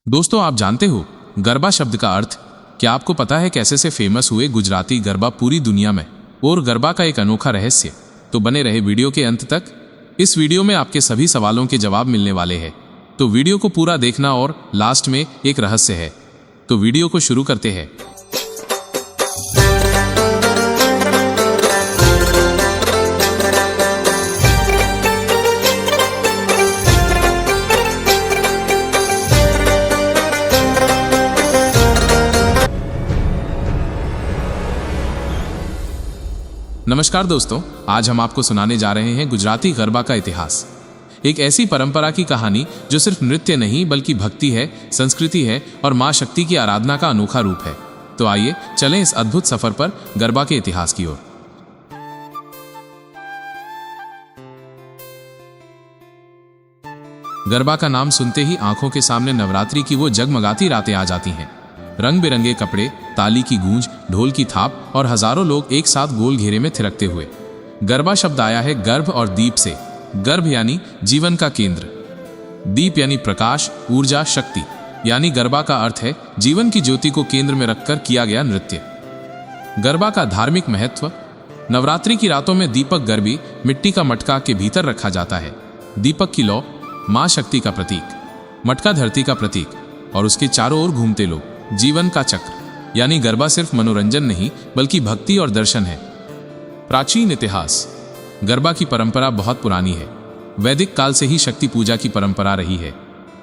दोस्तों, आप जानते हो गरबा शब्द का अर्थ? क्या आपको पता है कैसे से फेमस हुए गुजराती गरबा पूरी दुनिया में? और गरबा का एक अनोखा रहस्य। तो बने रहे वीडियो के अंत तक। इस वीडियो में आपके सभी सवालों के जवाब मिलने वाले हैं, तो वीडियो को पूरा देखना। और लास्ट में एक रहस्य है, तो वीडियो को शुरू करते हैं। नमस्कार दोस्तों, आज हम आपको सुनाने जा रहे हैं गुजराती गरबा का इतिहास। एक ऐसी परंपरा की कहानी जो सिर्फ नृत्य नहीं बल्कि भक्ति है, संस्कृति है और मां शक्ति की आराधना का अनोखा रूप है। तो आइए चलें इस अद्भुत सफर पर गरबा के इतिहास की ओर। गरबा का नाम सुनते ही आंखों के सामने नवरात्रि की वो जगमगाती रातें आ जाती हैं। रंग बिरंगे कपड़े, ताली की गूंज, ढोल की थाप और हजारों लोग एक साथ गोल घेरे में थिरकते हुए। गरबा शब्द आया है गर्भ और दीप से। गर्भ यानी जीवन का केंद्र, दीप यानी प्रकाश, ऊर्जा, शक्ति। यानी गरबा का अर्थ है जीवन की ज्योति को केंद्र में रखकर किया गया नृत्य। गरबा का धार्मिक महत्व। नवरात्रि की रातों में दीपक गरबी मिट्टी का मटका के भीतर रखा जाता है। दीपक की लौ मां शक्ति का प्रतीक, मटका धरती का प्रतीक और उसके चारों ओर घूमते लोग, जीवन का चक्र। यानी गरबा सिर्फ मनोरंजन नहीं बल्कि भक्ति और दर्शन है। प्राचीन इतिहास। गरबा की परंपरा बहुत पुरानी है। वैदिक काल से ही शक्ति पूजा की परंपरा रही है।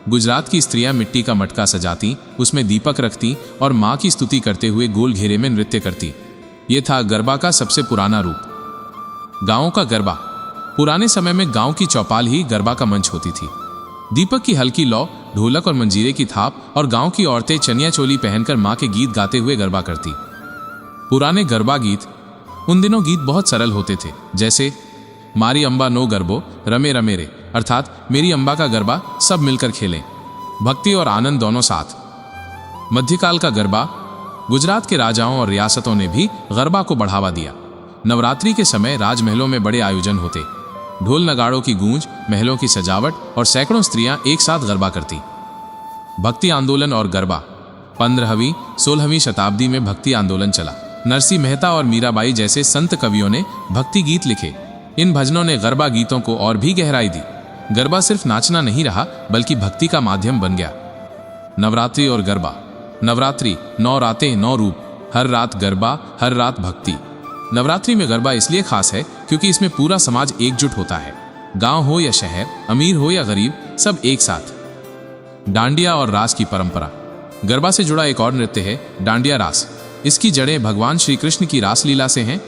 गुजरात की स्त्रियां मिट्टी का मटका सजाती, उसमें दीपक रखती और मां की स्तुति करते हुए गोल घेरे में नृत्य करती। यह था गरबा का सबसे पुराना रूप। गांवों का गरबा। पुराने समय में गांव की चौपाल ही गरबा का मंच होती थी। दीपक की हल्की लौ, ढोलक और मंजीरे की थाप और गांव की औरतें चनिया चोली पहनकर मां के गीत गाते हुए गरबा करती। पुराने गरबा गीत। उन दिनों गीत बहुत सरल होते थे, जैसे मारी अंबा नो गरबो रमे रमे रे, अर्थात मेरी अंबा का गरबा, सब मिलकर खेलें। भक्ति और आनंद दोनों साथ। मध्यकाल का गरबा। गुजरात के राजाओं और रियासतों ने भी गरबा को बढ़ावा दिया। नवरात्रि के समय राजमहलों में बड़े आयोजन होते। ढोल नगाड़ों की गूंज, महलों की सजावट और सैकड़ों स्त्रियां एक साथ गरबा करती। भक्ति आंदोलन और गरबा। 15वीं 16वीं शताब्दी में भक्ति आंदोलन चला। नरसिंह मेहता और मीराबाई जैसे संत कवियों ने भक्ति गीत लिखे। इन भजनों ने गरबा गीतों को और भी गहराई दी। गरबा सिर्फ नाचना नहीं रहा बल्कि भक्ति का माध्यम बन गया। नवरात्रि और गरबा। नवरात्रि 9 रातें 9 रूप, हर रात गरबा, हर रात भक्ति। नवरात्रि में गरबा इसलिए खास है क्योंकि इसमें पूरा समाज एकजुट होता है। गांव हो या शहर, अमीर हो या गरीब, सब एक साथ। डांडिया और रास की परंपरा। गरबा से जुड़ा एक और नृत्य है डांडिया रास। इसकी जड़ें भगवान श्री कृष्ण की रासलीला से हैं।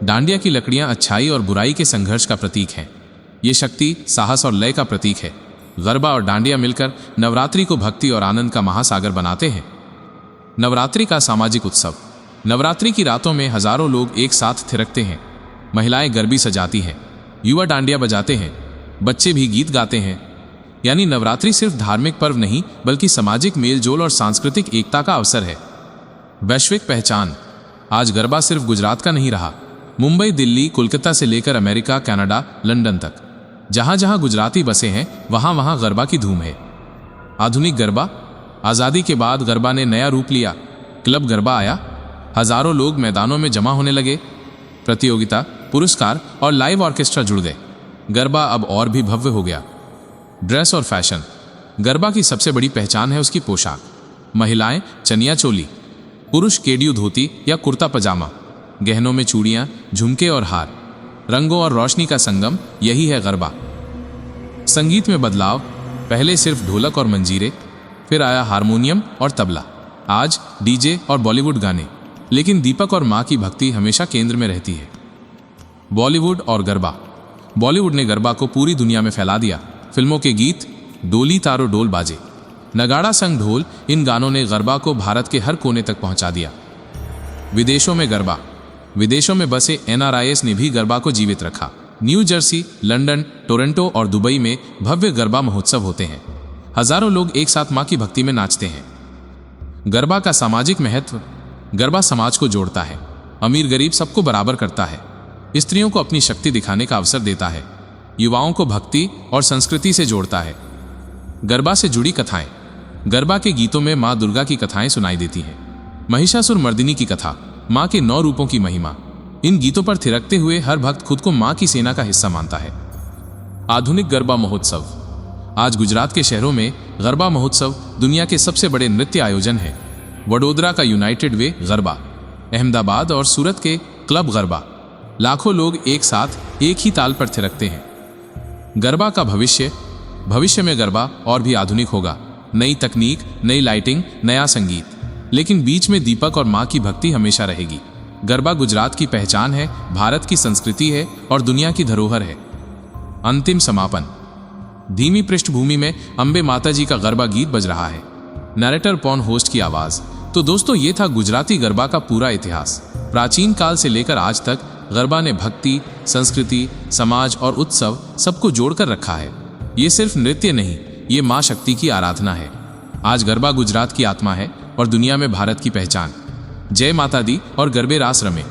डांडिया की लकड़ियां अच्छाई और बुराई के संघर्ष का प्रतीक हैं। ये शक्ति, साहस और लय का प्रतीक है। गरबा और डांडिया मिलकर नवरात्रि को भक्ति और आनंद का महासागर बनाते हैं। नवरात्रि का सामाजिक उत्सव। नवरात्रि की रातों में हजारों लोग एक साथ थिरकते हैं। महिलाएं गरबी सजाती हैं, युवा डांडिया बजाते हैं, बच्चे भी गीत गाते हैं। यानी नवरात्रि सिर्फ धार्मिक पर्व नहीं बल्कि सामाजिक मेलजोल और सांस्कृतिक एकता का अवसर है। वैश्विक पहचान। आज गरबा सिर्फ गुजरात का नहीं रहा। मुंबई, दिल्ली, कोलकाता से लेकर अमेरिका, कनाडा, लंदन तक जहां जहां गुजराती बसे हैं वहां वहां गरबा की धूम है। आधुनिक गरबा। आजादी के बाद गरबा ने नया रूप लिया। क्लब गरबा आया। हजारों लोग मैदानों में जमा होने लगे। प्रतियोगिता, पुरस्कार और लाइव ऑर्केस्ट्रा जुड़ गए। गरबा अब और भी भव्य हो गया। ड्रेस और फैशन। गरबा की सबसे बड़ी पहचान है उसकी पोशाक। महिलाएं चनिया चोली, पुरुष केडियू धोती या कुर्ता पजामा। गहनों में चूड़ियां, झुमके और हार। रंगों और रोशनी का संगम, यही है गरबा। संगीत में बदलाव। पहले सिर्फ ढोलक और मंजीरे, फिर आया हारमोनियम और तबला, आज डीजे और बॉलीवुड गाने। लेकिन दीपक और मां की भक्ति हमेशा केंद्र में रहती है। बॉलीवुड और गरबा। बॉलीवुड ने गरबा को पूरी दुनिया में फैला दिया। फिल्मों के गीत, डोली तारो डोल बाजे, नगाड़ा संग ढोल, इन गानों ने गरबा को भारत के हर कोने तक पहुंचा दिया। विदेशों में गरबा। विदेशों में बसे NRIs ने भी गरबा को जीवित रखा। न्यू जर्सी, लंदन, टोरंटो और दुबई में भव्य गरबा महोत्सव होते हैं। हजारों लोग एक साथ मां की भक्ति में नाचते हैं। गरबा का सामाजिक महत्व। गरबा समाज को जोड़ता है। अमीर गरीब सबको बराबर करता है। स्त्रियों को अपनी शक्ति दिखाने का अवसर देता है। युवाओं को भक्ति और संस्कृति से जोड़ता है। गरबा से जुड़ी कथाएं। गरबा के गीतों में माँ दुर्गा की कथाएं सुनाई देती हैं। महिषासुर मर्दिनी की कथा, माँ के 9 रूपों की महिमा। इन गीतों पर थिरकते हुए हर भक्त खुद को माँ की सेना का हिस्सा मानता है। आधुनिक गरबा महोत्सव। आज गुजरात के शहरों में गरबा महोत्सव दुनिया के सबसे बड़े नृत्य आयोजन है। वडोदरा का यूनाइटेड वे गरबा, अहमदाबाद और सूरत के क्लब गरबा, लाखों लोग एक साथ एक ही ताल पर थिरकते हैं। गरबा का भविष्य में गरबा और भी आधुनिक होगा। नई तकनीक, नई लाइटिंग, नया संगीत, लेकिन बीच में दीपक और माँ की भक्ति हमेशा रहेगी। गरबा गुजरात की पहचान है, भारत की संस्कृति है और दुनिया की धरोहर है। अंतिम समापन। धीमी पृष्ठभूमि में अंबे माता जी का गरबा गीत बज रहा है। नरेटर पॉन होस्ट की आवाज। तो दोस्तों, ये था गुजराती गरबा का पूरा इतिहास। प्राचीन काल से लेकर आज तक गरबा ने भक्ति, संस्कृति, समाज और उत्सव सबको जोड़कर रखा है। ये सिर्फ नृत्य नहीं, ये माँ शक्ति की आराधना है। आज गरबा गुजरात की आत्मा है और दुनिया में भारत की पहचान। जय माता दी और गरबे रास रमे।